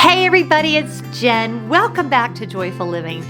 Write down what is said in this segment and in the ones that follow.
Hey everybody, it's Jen. Welcome back to Joyful Living.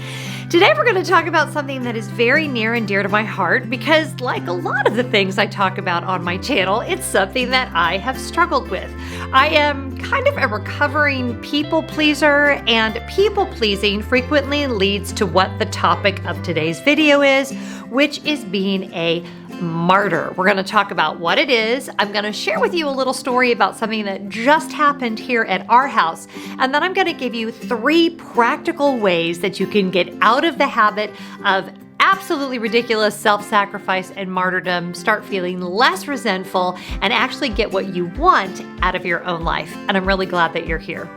Today we're going to talk about something that is very near and dear to my heart because, like a lot of the things I talk about on my channel, it's something that I have struggled with. I am kind of a recovering people pleaser, and people pleasing frequently leads to what the topic of today's video is, which is being a martyr. We're going to talk about what it is. I'm going to share with you a little story about something that just happened here at our house. And then I'm going to give you 3 practical ways that you can get out of the habit of absolutely ridiculous self-sacrifice and martyrdom, start feeling less resentful, and actually get what you want out of your own life. And I'm really glad that you're here.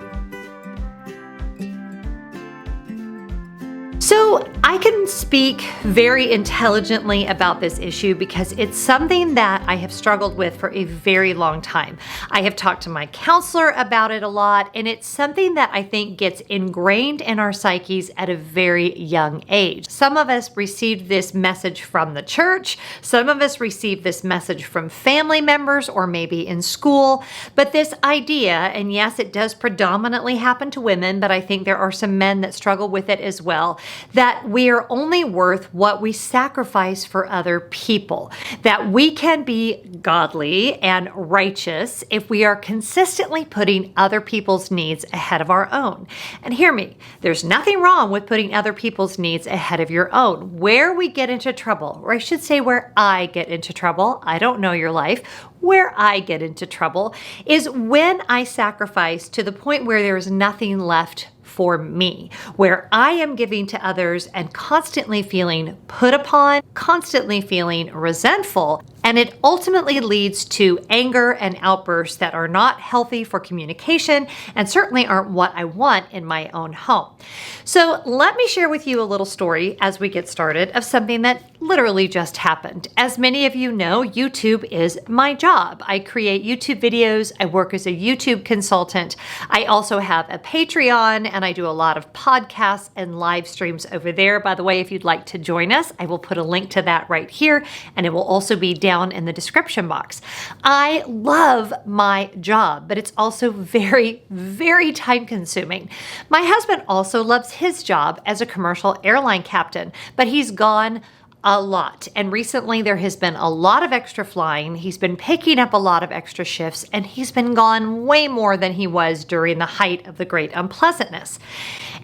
So I can speak very intelligently about this issue because it's something that I have struggled with for a very long time. I have talked to my counselor about it a lot, and it's something that I think gets ingrained in our psyches at a very young age. Some of us received this message from the church. Some of us received this message from family members or maybe in school. But this idea, and yes, it does predominantly happen to women, but I think there are some men that struggle with it as well, that we are only worth what we sacrifice for other people, that we can be godly and righteous if we are consistently putting other people's needs ahead of our own. And hear me, there's nothing wrong with putting other people's needs ahead of your own. Where we get into trouble, or I should say where I get into trouble, I don't know your life, where I get into trouble is when I sacrifice to the point where there is nothing left for me, where I am giving to others and constantly feeling put upon, constantly feeling resentful, and it ultimately leads to anger and outbursts that are not healthy for communication and certainly aren't what I want in my own home. So let me share with you a little story as we get started of something that literally just happened. As many of you know, YouTube is my job. I create YouTube videos. I work as a YouTube consultant. I also have a Patreon, and I do a lot of podcasts and live streams over there. By the way, if you'd like to join us, I will put a link to that right here, and it will also be down in the description box. I love my job, but it's also very, very time consuming. My husband also loves his job as a commercial airline captain, but he's gone a lot. And recently there has been a lot of extra flying. He's been picking up a lot of extra shifts, and he's been gone way more than he was during the height of the great unpleasantness.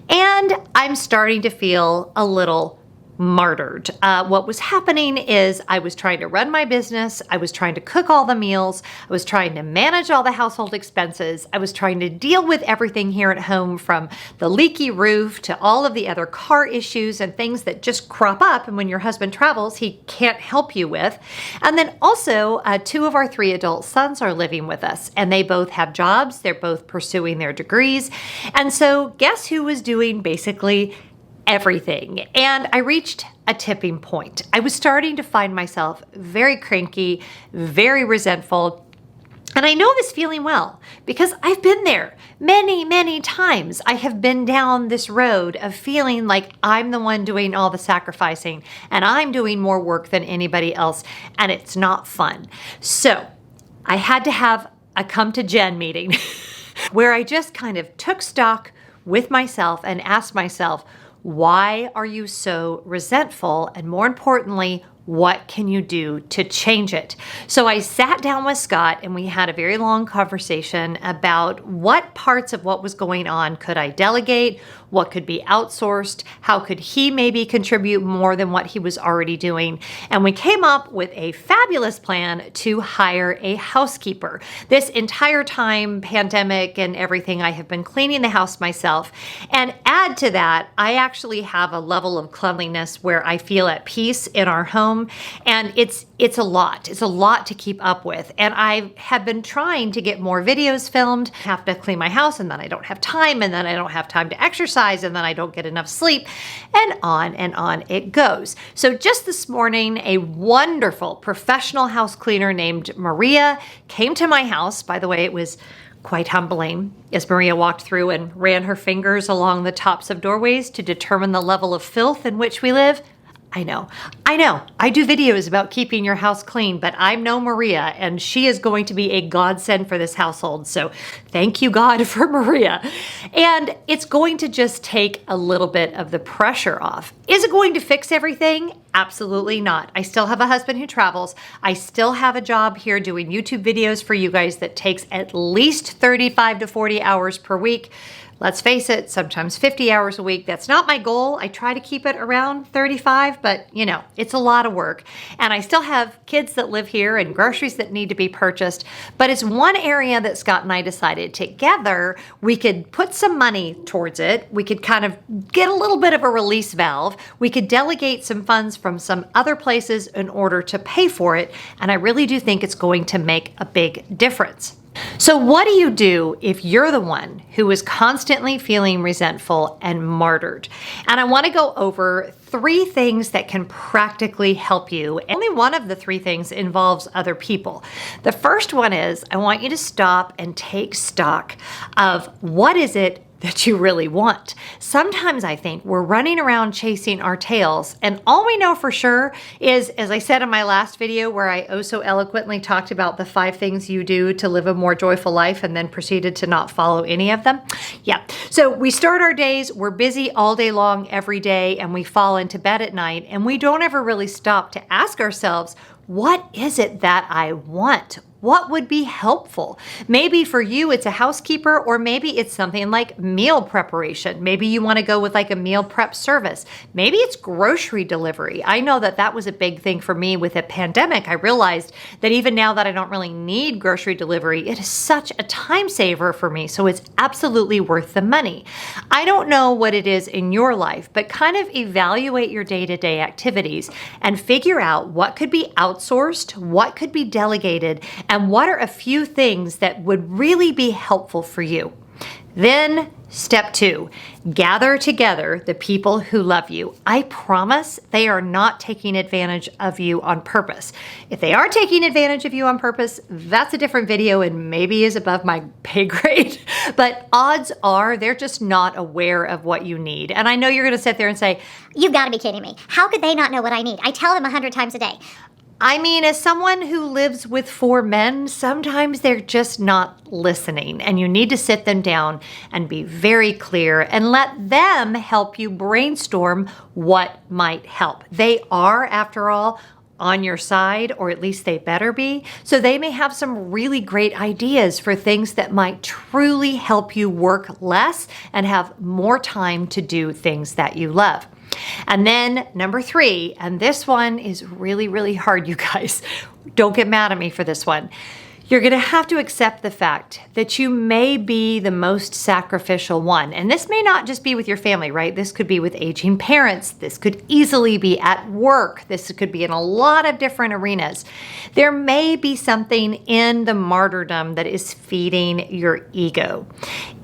And I'm starting to feel a little martyred. What was happening is I was trying to run my business. I was trying to cook all the meals. I was trying to manage all the household expenses. I was trying to deal with everything here at home, from the leaky roof to all of the other car issues and things that just crop up. And when your husband travels, he can't help you with. And then also 2 of our 3 adult sons are living with us, and they both have jobs. They're both pursuing their degrees. And so guess who was doing basically everything? And I reached a tipping point. I was starting to find myself very cranky, very resentful. And I know this feeling well because I've been there many, many times. I have been down this road of feeling like I'm the one doing all the sacrificing and I'm doing more work than anybody else, and it's not fun. So I had to have a come to Jen meeting where I just kind of took stock with myself and asked myself, why are you so resentful? And more importantly, what can you do to change it? So I sat down with Scott and we had a very long conversation about what parts of what was going on could I delegate, what could be outsourced, how could he maybe contribute more than what he was already doing. And we came up with a fabulous plan to hire a housekeeper. This entire time, pandemic and everything, I have been cleaning the house myself. And add to that, I actually have a level of cleanliness where I feel at peace in our home. And it's a lot. It's a lot to keep up with. And I have been trying to get more videos filmed. I have to clean my house, and then I don't have time, and then I don't have time to exercise, and then I don't get enough sleep, and on it goes. So just this morning, a wonderful professional house cleaner named Maria came to my house. By the way, it was quite humbling as Maria walked through and ran her fingers along the tops of doorways to determine the level of filth in which we live. I know. I do videos about keeping your house clean, but I'm no Maria, and she is going to be a godsend for this household. So thank you, God, for Maria. And it's going to just take a little bit of the pressure off. Is it going to fix everything? Absolutely not. I still have a husband who travels. I still have a job here doing YouTube videos for you guys that takes at least 35 to 40 hours per week. Let's face it, sometimes 50 hours a week. That's not my goal. I try to keep it around 35, but you know, it's a lot of work. And I still have kids that live here and groceries that need to be purchased. But it's one area that Scott and I decided together we could put some money towards it. We could kind of get a little bit of a release valve. We could delegate some funds from some other places in order to pay for it. And I really do think it's going to make a big difference. So what do you do if you're the one who is constantly feeling resentful and martyred? And I want to go over 3 things that can practically help you. Only one of the 3 things involves other people. The first one is I want you to stop and take stock of what is it that you really want. Sometimes I think we're running around chasing our tails, and all we know for sure is, as I said in my last video where I oh so eloquently talked about the 5 things you do to live a more joyful life and then proceeded to not follow any of them. Yeah, so we start our days, we're busy all day long every day, and we fall into bed at night, and we don't ever really stop to ask ourselves, what is it that I want? What would be helpful? Maybe for you, it's a housekeeper, or maybe it's something like meal preparation. Maybe you want to go with like a meal prep service. Maybe it's grocery delivery. I know that that was a big thing for me with the pandemic. I realized that even now that I don't really need grocery delivery, it is such a time saver for me. So it's absolutely worth the money. I don't know what it is in your life, but kind of evaluate your day-to-day activities and figure out what could be outsourced, what could be delegated, and what are a few things that would really be helpful for you. Then step 2, gather together the people who love you. I promise they are not taking advantage of you on purpose. If they are taking advantage of you on purpose, that's a different video and maybe is above my pay grade. But odds are they're just not aware of what you need. And I know you're going to sit there and say, "You've got to be kidding me. How could they not know what I need? I tell them 100 times a day." I mean, as someone who lives with 4 men, sometimes they're just not listening, and you need to sit them down and be very clear and let them help you brainstorm what might help. They are, after all, on your side, or at least they better be. So they may have some really great ideas for things that might truly help you work less and have more time to do things that you love. And then number 3, and this one is really, really hard, you guys. Don't get mad at me for this one. You're going to have to accept the fact that you may be the most sacrificial one. And this may not just be with your family, right? This could be with aging parents. This could easily be at work. This could be in a lot of different arenas. There may be something in the martyrdom that is feeding your ego.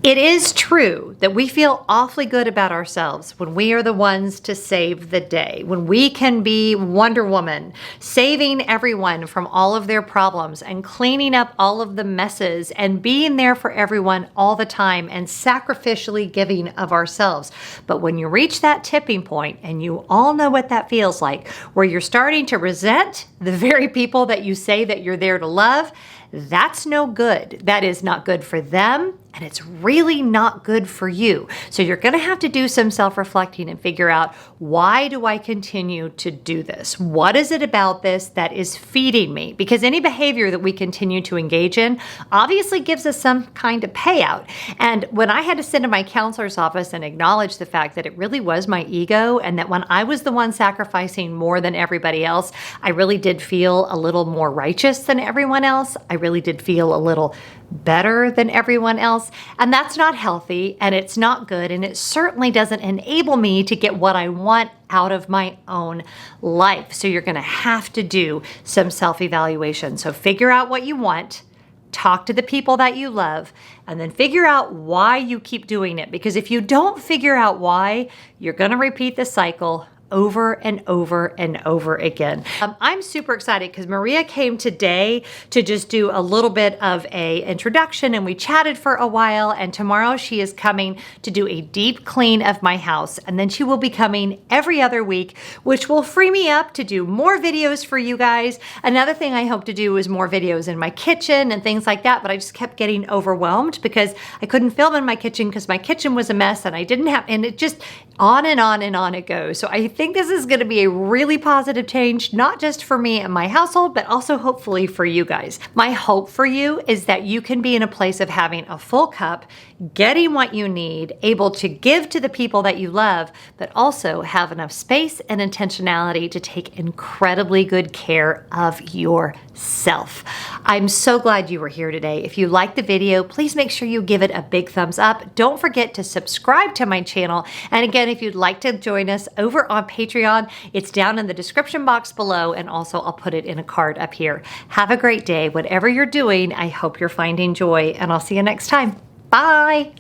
It is true that we feel awfully good about ourselves when we are the ones to save the day, when we can be Wonder Woman, saving everyone from all of their problems and cleaning up all of the messes and being there for everyone all the time and sacrificially giving of ourselves. But when you reach that tipping point, and you all know what that feels like, where you're starting to resent the very people that you say that you're there to love, that's no good. That is not good for them, and it's really not good for you. So you're going to have to do some self-reflecting and figure out, why do I continue to do this? What is it about this that is feeding me? Because any behavior that we continue to engage in obviously gives us some kind of payout. And when I had to sit in my counselor's office and acknowledge the fact that it really was my ego, and that when I was the one sacrificing more than everybody else, I really did feel a little more righteous than everyone else. I really did feel a little better than everyone else. And that's not healthy, and it's not good, and it certainly doesn't enable me to get what I want out of my own life. So you're going to have to do some self-evaluation. So figure out what you want, talk to the people that you love, and then figure out why you keep doing it. Because if you don't figure out why, you're going to repeat the cycle over and over and over again. I'm super excited because Maria came today to just do a little bit of a introduction, and we chatted for a while, and tomorrow she is coming to do a deep clean of my house, and then she will be coming every other week, which will free me up to do more videos for you guys. Another thing I hope to do is more videos in my kitchen and things like that, but I just kept getting overwhelmed because I couldn't film in my kitchen because my kitchen was a mess and I didn't have, and it just on and on and on it goes. So I think this is going to be a really positive change, not just for me and my household, but also hopefully for you guys. My hope for you is that you can be in a place of having a full cup, getting what you need, able to give to the people that you love, but also have enough space and intentionality to take incredibly good care of yourself. I'm so glad you were here today. If you liked the video, please make sure you give it a big thumbs up. Don't forget to subscribe to my channel. And again, if you'd like to join us over on Patreon, it's down in the description box below, and also I'll put it in a card up here. Have a great day. Whatever you're doing, I hope you're finding joy, and I'll see you next time. Bye.